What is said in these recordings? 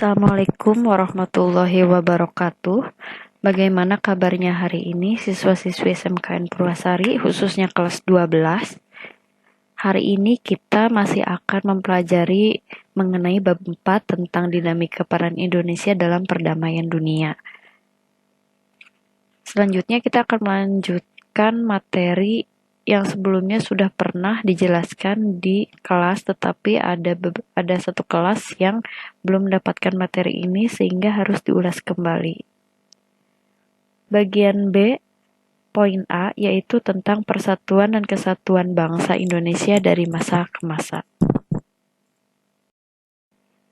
Assalamualaikum warahmatullahi wabarakatuh. Bagaimana kabarnya hari ini siswa-siswi SMKN Purwasari khususnya kelas 12? Hari ini kita masih akan mempelajari mengenai bab 4 tentang dinamika peran Indonesia dalam perdamaian dunia. Selanjutnya kita akan melanjutkan materi yang sebelumnya sudah pernah dijelaskan di kelas, tetapi ada satu kelas yang belum mendapatkan materi ini sehingga harus diulas kembali. Bagian B, poin A, yaitu tentang persatuan dan kesatuan bangsa Indonesia dari masa ke masa.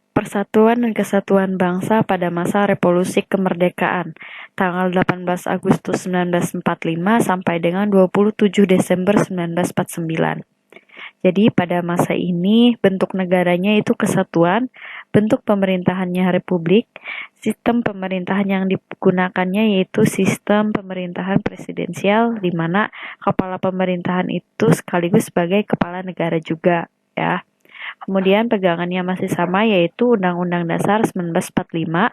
Persatuan dan Kesatuan Bangsa pada masa Revolusi Kemerdekaan, tanggal 18 Agustus 1945 sampai dengan 27 Desember 1949. Jadi pada masa ini bentuk negaranya itu kesatuan, bentuk pemerintahannya republik, sistem pemerintahan yang digunakannya yaitu sistem pemerintahan presidensial, di mana kepala pemerintahan itu sekaligus sebagai kepala negara juga, ya. Kemudian pegangannya masih sama yaitu Undang-Undang Dasar 1945.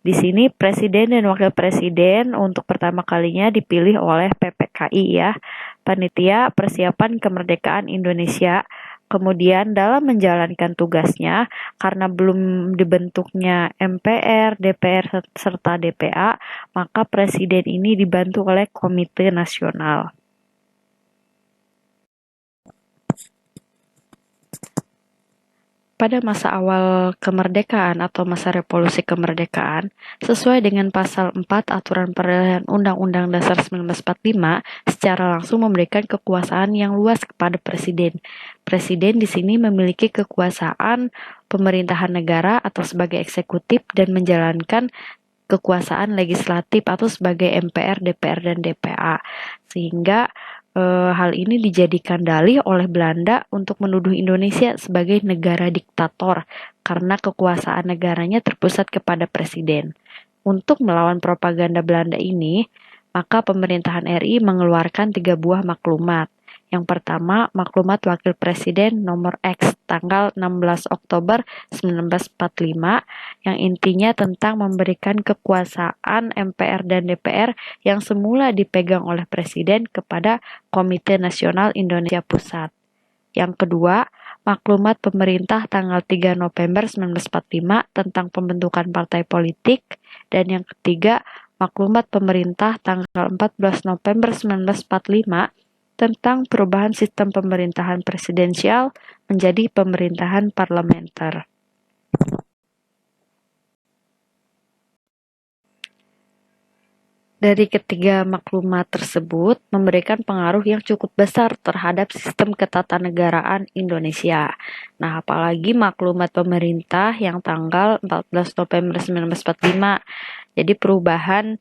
Di sini presiden dan wakil presiden untuk pertama kalinya dipilih oleh PPKI ya, Panitia Persiapan Kemerdekaan Indonesia. Kemudian dalam menjalankan tugasnya, karena belum dibentuknya MPR, DPR, serta DPA, maka presiden ini dibantu oleh Komite Nasional. Pada masa awal kemerdekaan atau masa revolusi kemerdekaan, sesuai dengan pasal 4 aturan peralihan Undang-Undang Dasar 1945, secara langsung memberikan kekuasaan yang luas kepada presiden. Presiden di sini memiliki kekuasaan pemerintahan negara atau sebagai eksekutif dan menjalankan kekuasaan legislatif atau sebagai MPR, DPR, dan DPA. Sehingga hal ini dijadikan dalih oleh Belanda untuk menuduh Indonesia sebagai negara diktator karena kekuasaan negaranya terpusat kepada presiden. Untuk melawan propaganda Belanda ini, maka pemerintahan RI mengeluarkan 3 buah maklumat. Yang pertama, maklumat Wakil Presiden nomor X tanggal 16 Oktober 1945 yang intinya tentang memberikan kekuasaan MPR dan DPR yang semula dipegang oleh Presiden kepada Komite Nasional Indonesia Pusat. Yang kedua, maklumat pemerintah tanggal 3 November 1945 tentang pembentukan partai politik. Dan yang ketiga, maklumat pemerintah tanggal 14 November 1945 tentang perubahan sistem pemerintahan presidensial menjadi pemerintahan parlementer. Dari ketiga maklumat tersebut memberikan pengaruh yang cukup besar terhadap sistem ketatanegaraan Indonesia. Nah, apalagi maklumat pemerintah yang tanggal 14 November 1945. Jadi perubahan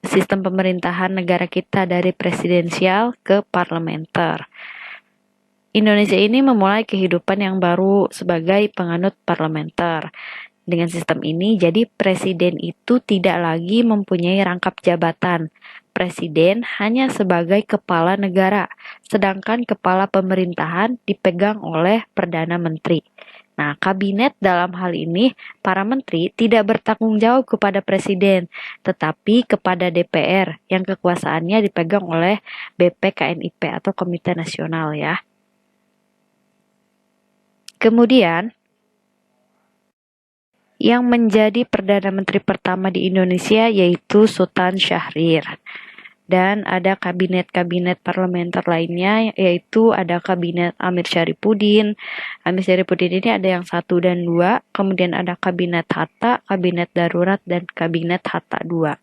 sistem pemerintahan negara kita dari presidensial ke parlementer. Indonesia ini memulai kehidupan yang baru sebagai penganut parlementer. Dengan sistem ini, jadi presiden itu tidak lagi mempunyai rangkap jabatan. Presiden hanya sebagai kepala negara, sedangkan kepala pemerintahan dipegang oleh Perdana Menteri. Nah, kabinet dalam hal ini, para menteri tidak bertanggung jawab kepada presiden, tetapi kepada DPR yang kekuasaannya dipegang oleh BPKNIP atau Komite Nasional ya. Kemudian, yang menjadi Perdana Menteri pertama di Indonesia yaitu Sultan Syahrir. Dan ada kabinet-kabinet parlementer lainnya, yaitu ada kabinet Amir Syarifuddin. Amir Syarifuddin ini ada yang 1 dan 2, kemudian ada kabinet Hatta, kabinet darurat, dan kabinet Hatta II.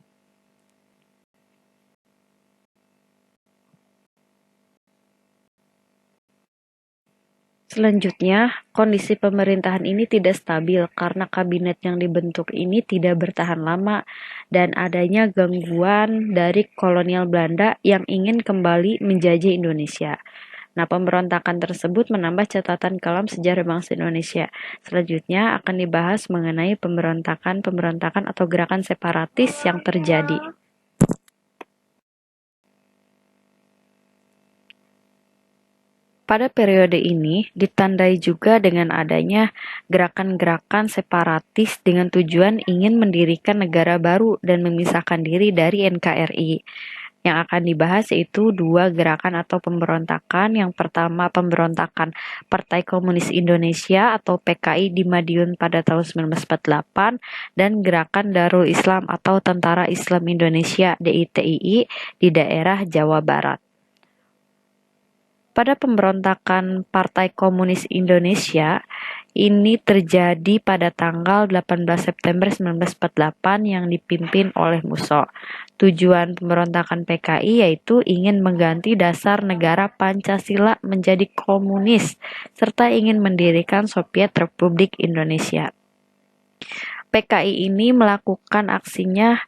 Selanjutnya, kondisi pemerintahan ini tidak stabil karena kabinet yang dibentuk ini tidak bertahan lama dan adanya gangguan dari kolonial Belanda yang ingin kembali menjajah Indonesia. Nah, pemberontakan tersebut menambah catatan kelam sejarah bangsa Indonesia. Selanjutnya akan dibahas mengenai pemberontakan atau gerakan separatis yang terjadi. Pada periode ini ditandai juga dengan adanya gerakan-gerakan separatis dengan tujuan ingin mendirikan negara baru dan memisahkan diri dari NKRI. Yang akan dibahas yaitu dua gerakan atau pemberontakan. Yang pertama, pemberontakan Partai Komunis Indonesia atau PKI di Madiun pada tahun 1948 dan gerakan Darul Islam atau Tentara Islam Indonesia DITII di daerah Jawa Barat. Pada pemberontakan Partai Komunis Indonesia, ini terjadi pada tanggal 18 September 1948 yang dipimpin oleh Musso. Tujuan pemberontakan PKI yaitu ingin mengganti dasar negara Pancasila menjadi komunis, serta ingin mendirikan Soviet Republik Indonesia. PKI ini melakukan aksinya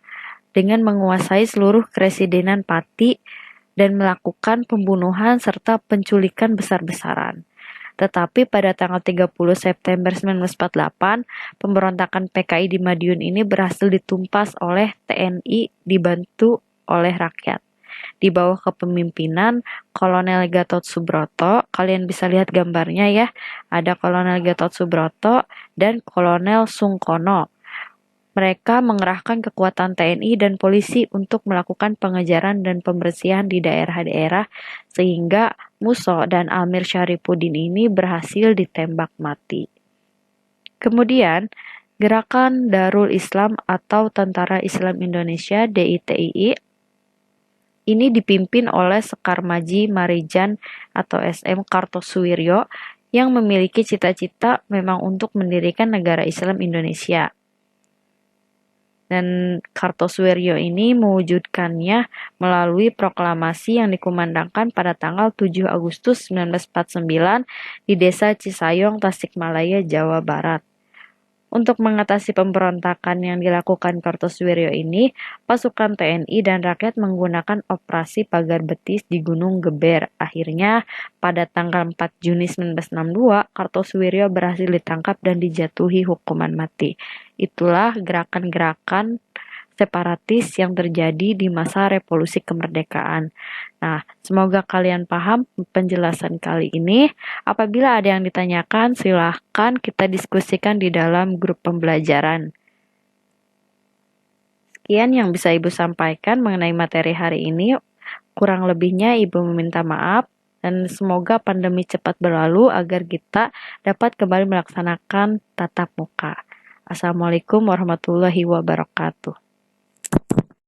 dengan menguasai seluruh Kresidenan Pati dan melakukan pembunuhan serta penculikan besar-besaran. Tetapi pada tanggal 30 September 1948, pemberontakan PKI di Madiun ini berhasil ditumpas oleh TNI dibantu oleh rakyat. Di bawah kepemimpinan Kolonel Gatot Subroto, kalian bisa lihat gambarnya ya, ada Kolonel Gatot Subroto dan Kolonel Sungkono. Mereka mengerahkan kekuatan TNI dan polisi untuk melakukan pengejaran dan pembersihan di daerah-daerah sehingga Musso dan Amir Syarifuddin ini berhasil ditembak mati. Kemudian, gerakan Darul Islam atau Tentara Islam Indonesia DITII ini dipimpin oleh Sekar Maji Marijan atau SM Kartosuwiryo yang memiliki cita-cita memang untuk mendirikan negara Islam Indonesia. Dan Kartosuwiryo ini mewujudkannya melalui proklamasi yang dikumandangkan pada tanggal 7 Agustus 1949 di Desa Cisayong, Tasikmalaya, Jawa Barat. Untuk mengatasi pemberontakan yang dilakukan Kartosuwiryo ini, pasukan TNI dan rakyat menggunakan operasi pagar betis di Gunung Geber. Akhirnya, pada tanggal 4 Juni 1962, Kartosuwiryo berhasil ditangkap dan dijatuhi hukuman mati. Itulah gerakan-gerakan separatis yang terjadi di masa revolusi kemerdekaan. Nah, semoga kalian paham penjelasan kali ini. Apabila ada yang ditanyakan, silahkan kita diskusikan di dalam grup pembelajaran. Sekian yang bisa Ibu sampaikan mengenai materi hari ini. Kurang lebihnya Ibu meminta maaf. Dan semoga pandemi cepat berlalu agar kita dapat kembali melaksanakan tatap muka. Assalamualaikum warahmatullahi wabarakatuh.